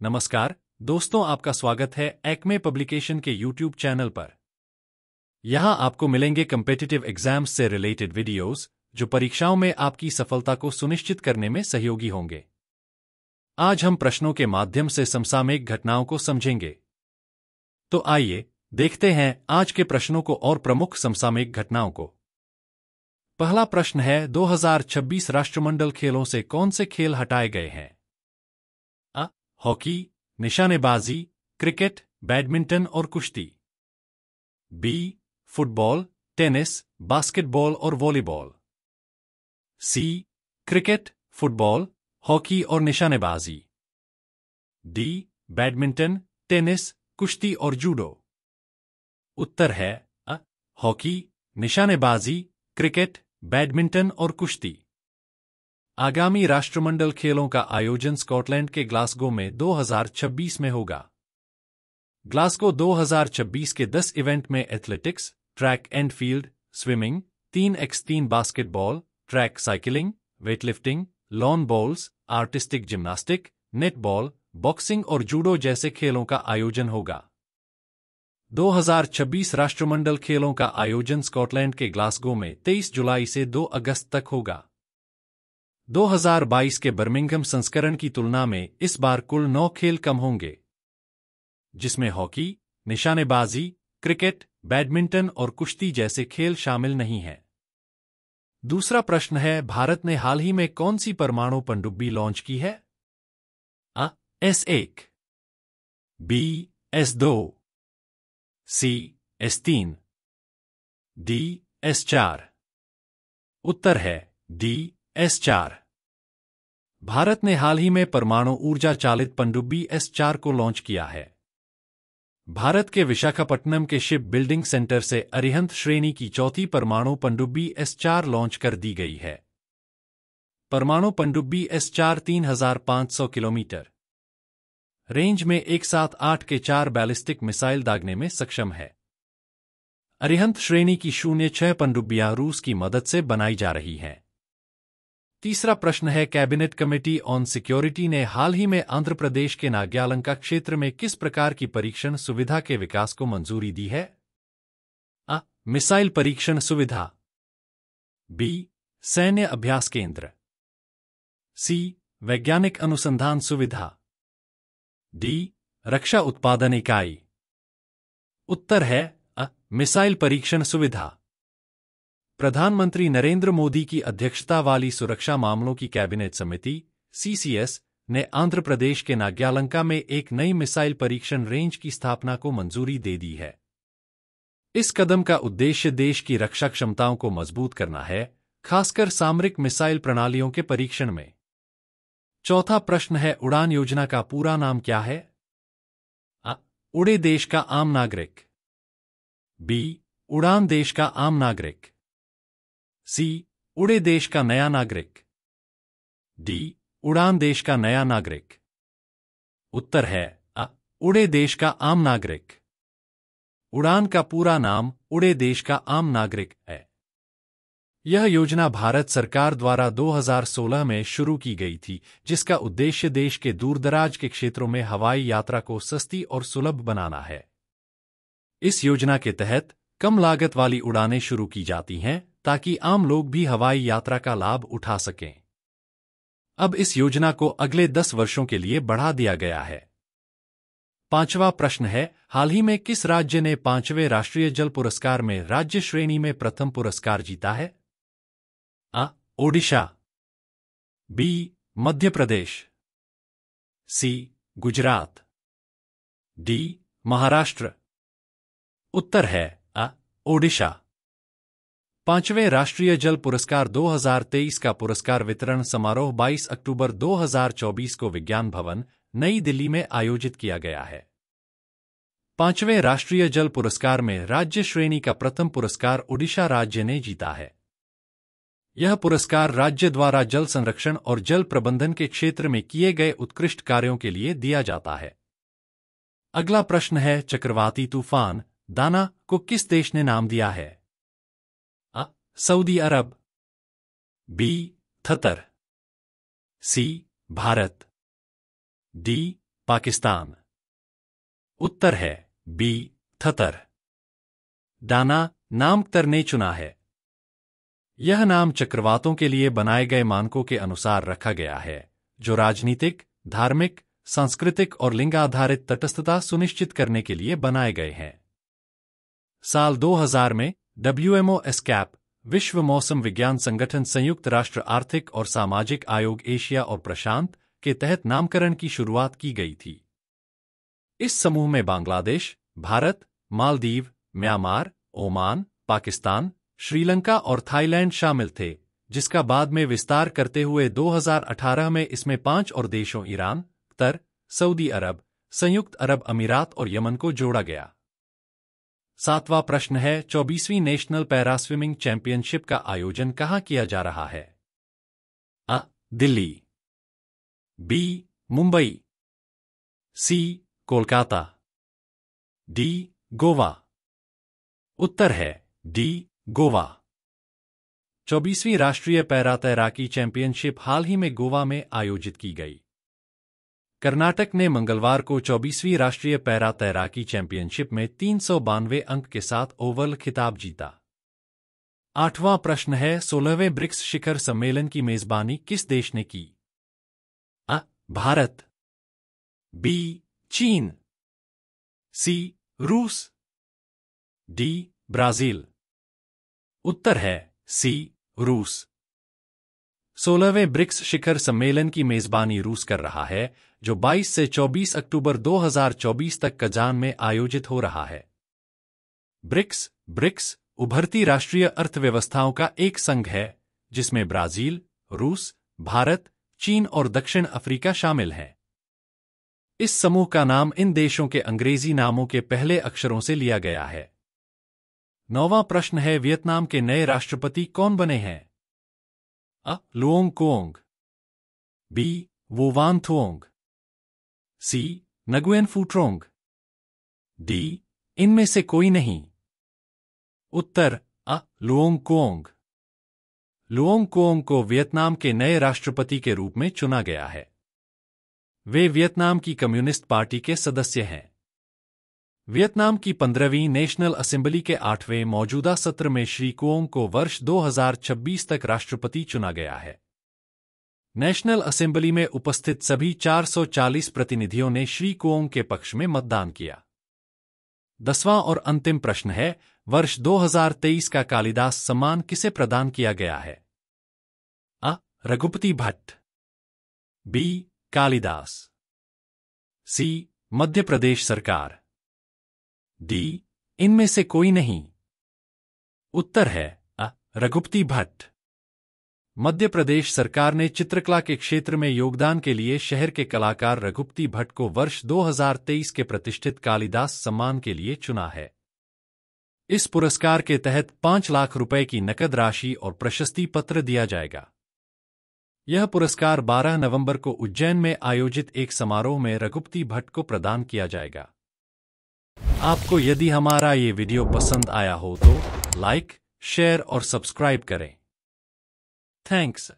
नमस्कार दोस्तों, आपका स्वागत है एक्मे पब्लिकेशन के यूट्यूब चैनल पर। यहां आपको मिलेंगे कम्पिटिटिव एग्जाम्स से रिलेटेड वीडियोस जो परीक्षाओं में आपकी सफलता को सुनिश्चित करने में सहयोगी होंगे। आज हम प्रश्नों के माध्यम से समसामयिक घटनाओं को समझेंगे। तो आइए देखते हैं आज के प्रश्नों को और प्रमुख समसामयिक घटनाओं को। पहला प्रश्न है, 2026 राष्ट्रमंडल खेलों से कौन से खेल हटाए गए हैं? अ. हॉकी, निशानेबाजी, क्रिकेट, बैडमिंटन और कुश्ती। बी. फुटबॉल, टेनिस, बास्केटबॉल और वॉलीबॉल। सी. क्रिकेट, फुटबॉल, हॉकी और निशानेबाजी। डी. बैडमिंटन, टेनिस, कुश्ती और जूडो। उत्तर है अ. हॉकी, निशानेबाजी, क्रिकेट, बैडमिंटन और कुश्ती। आगामी राष्ट्रमंडल खेलों का आयोजन स्कॉटलैंड के ग्लासगो में 2026 में होगा। ग्लासगो 2026 के 10 इवेंट में athletics, track and field, swimming, 3x3 basketball, track cycling, weightlifting, lawn balls, artistic gymnastic, netball, boxing और जूडो जैसे खेलों का आयोजन होगा। 2026 राष्ट्रमंडल खेलों का आयोजन स्कॉटलैंड के ग्लासगो में 23 जुलाई से 2 अगस्त तक होगा। 2022 के बर्मिंघम संस्करण की तुलना में इस बार कुल 9 खेल कम होंगे, जिसमें हॉकी, निशानेबाजी, क्रिकेट, बैडमिंटन और कुश्ती जैसे खेल शामिल नहीं हैं। दूसरा प्रश्न है, भारत ने हाल ही में कौन सी परमाणु पनडुब्बी लॉन्च की है? अ. S1, B. S2, सी. S3, D. S4। उत्तर है डी. S4। भारत ने हाल ही में परमाणु ऊर्जा चालित पनडुब्बी S4 को लॉन्च किया है। भारत के विशाखापट्टनम के शिप बिल्डिंग सेंटर से अरिहंत श्रेणी की चौथी परमाणु पनडुब्बी S4 लॉन्च कर दी गई है। परमाणु पनडुब्बी S4 3,500 किलोमीटर रेंज में एक साथ 8 के 4 बैलिस्टिक मिसाइल दागने में सक्षम है। अरिहंत श्रेणी की 06 पनडुब्बियां रूस की मदद से बनाई जा रही हैं। तीसरा प्रश्न है, कैबिनेट कमेटी ऑन सिक्योरिटी ने हाल ही में आंध्र प्रदेश के नाग्यालंका क्षेत्र में किस प्रकार की परीक्षण सुविधा के विकास को मंजूरी दी है? अ. मिसाइल परीक्षण सुविधा। बी. सैन्य अभ्यास केंद्र। सी. वैज्ञानिक अनुसंधान सुविधा। डी. रक्षा उत्पादन इकाई। उत्तर है अ. मिसाइल परीक्षण सुविधा। प्रधानमंत्री नरेंद्र मोदी की अध्यक्षता वाली सुरक्षा मामलों की कैबिनेट समिति (CCS) ने आंध्र प्रदेश के नाग्यालंका में एक नई मिसाइल परीक्षण रेंज की स्थापना को मंजूरी दे दी है। इस कदम का उद्देश्य देश की रक्षा क्षमताओं को मजबूत करना है, खासकर सामरिक मिसाइल प्रणालियों के परीक्षण में। चौथा प्रश्न है, उड़ान योजना का पूरा नाम क्या है? अ. उड़े देश का आम नागरिक। बी. उड़ान देश का आम नागरिक। सी. उड़े देश का नया नागरिक। डी. उड़ान देश का नया नागरिक। उत्तर है अ. उड़े देश का आम नागरिक। उड़ान का पूरा नाम उड़े देश का आम नागरिक है। यह योजना भारत सरकार द्वारा 2016 में शुरू की गई थी, जिसका उद्देश्य देश के दूरदराज के क्षेत्रों में हवाई यात्रा को सस्ती और सुलभ बनाना है। इस योजना के तहत कम लागत वाली उड़ानें शुरू की जाती हैं ताकि आम लोग भी हवाई यात्रा का लाभ उठा सकें। अब इस योजना को अगले 10 वर्षों के लिए बढ़ा दिया गया है। पांचवा प्रश्न है, हाल ही में किस राज्य ने 5वें राष्ट्रीय जल पुरस्कार में राज्य श्रेणी में प्रथम पुरस्कार जीता है? अ. ओडिशा। बी. मध्य प्रदेश। सी. गुजरात। डी. महाराष्ट्र। उत्तर है अ. ओडिशा। 5वें राष्ट्रीय जल पुरस्कार 2023 का पुरस्कार वितरण समारोह 22 अक्टूबर 2024 को विज्ञान भवन, नई दिल्ली में आयोजित किया गया है। 5वें राष्ट्रीय जल पुरस्कार में राज्य श्रेणी का प्रथम पुरस्कार ओडिशा राज्य ने जीता है। यह पुरस्कार राज्य द्वारा जल संरक्षण और जल प्रबंधन के क्षेत्र में किए गए उत्कृष्ट कार्यों के लिए दिया जाता है। अगला प्रश्न है, चक्रवाती तूफान दाना को किस देश ने नाम दिया है? अ. सऊदी अरब। बी. कतर। सी. भारत। डी. पाकिस्तान। उत्तर है बी थतर। डाना नामकतर ने चुना है। यह नाम चक्रवातों के लिए बनाए गए मानकों के अनुसार रखा गया है, जो राजनीतिक, धार्मिक, सांस्कृतिक और लिंग आधारित तटस्थता सुनिश्चित करने के लिए बनाए गए हैं। साल 2000 में WMO एस्कैप, विश्व मौसम विज्ञान संगठन, संयुक्त राष्ट्र आर्थिक और सामाजिक आयोग एशिया और प्रशांत के तहत नामकरण की शुरुआत की गई थी। इस समूह में बांग्लादेश, भारत, मालदीव, म्यांमार, ओमान, पाकिस्तान, श्रीलंका और थाईलैंड शामिल थे, जिसका बाद में विस्तार करते हुए 2018 में इसमें 5 और देशों ईरान, कतर, सऊदी अरब, संयुक्त अरब अमीरात और यमन को जोड़ा गया। 7वां प्रश्न है, 24वीं नेशनल पैरा स्विमिंग चैंपियनशिप का आयोजन कहाँ किया जा रहा है? अ. दिल्ली, बी. मुंबई, सी. कोलकाता, डी. गोवा। उत्तर है डी. गोवा। 24वीं राष्ट्रीय पैरा तैराकी चैंपियनशिप हाल ही में गोवा में आयोजित की गई। कर्नाटक ने मंगलवार को 24वीं राष्ट्रीय पैरा तैराकी चैंपियनशिप में 392 अंक के साथ ओवल खिताब जीता। 8वां प्रश्न है, 16वें ब्रिक्स शिखर सम्मेलन की मेजबानी किस देश ने की? अ. भारत, बी. चीन, सी. रूस, डी. ब्राजील। उत्तर है सी. रूस। 16वें ब्रिक्स शिखर सम्मेलन की मेजबानी रूस कर रहा है, जो 22 से 24 अक्टूबर 2024 तक कजान में आयोजित हो रहा है। ब्रिक्स उभरती राष्ट्रीय अर्थव्यवस्थाओं का एक संघ है, जिसमें ब्राजील, रूस, भारत, चीन और दक्षिण अफ्रीका शामिल हैं। इस समूह का नाम इन देशों के अंग्रेजी नामों के पहले अक्षरों से लिया गया है। 9वां प्रश्न है, वियतनाम के नए राष्ट्रपति कौन बने हैं? अ. Luong Cuong, B. Vo Van थुओंग, सी. नगुएन फूट्रोंग, डी. इनमें से कोई नहीं। उत्तर अ. Luong Cuong. लुओंग कोंग को वियतनाम के नए राष्ट्रपति के रूप में चुना गया है। वे वियतनाम की कम्युनिस्ट पार्टी के सदस्य हैं। वियतनाम की 15वीं नेशनल असेंबली के 8वें मौजूदा सत्र में श्री कोंग को वर्ष 2026 तक राष्ट्रपति चुना गया है। नेशनल असेंबली में उपस्थित सभी 440 प्रतिनिधियों ने श्री कोंग के पक्ष में मतदान किया। 10वां और अंतिम प्रश्न है, वर्ष 2023 का कालिदास सम्मान किसे प्रदान किया गया है? अ. रघुपति भट्ट, बी. कालिदास, सी. मध्य प्रदेश सरकार, डी. इनमें से कोई नहीं। उत्तर है अ. रघुपति भट्ट। मध्य प्रदेश सरकार ने चित्रकला के क्षेत्र में योगदान के लिए शहर के कलाकार रघुपति भट्ट को वर्ष 2023 के प्रतिष्ठित कालिदास सम्मान के लिए चुना है। इस पुरस्कार के तहत 5 लाख रुपए की नकद राशि और प्रशस्ति पत्र दिया जाएगा। यह पुरस्कार 12 नवंबर को उज्जैन में आयोजित एक समारोह में रघुपति भट्ट को प्रदान किया जाएगा। आपको यदि हमारा ये वीडियो पसंद आया हो तो लाइक, शेयर और सब्सक्राइब करें। थैंक्स।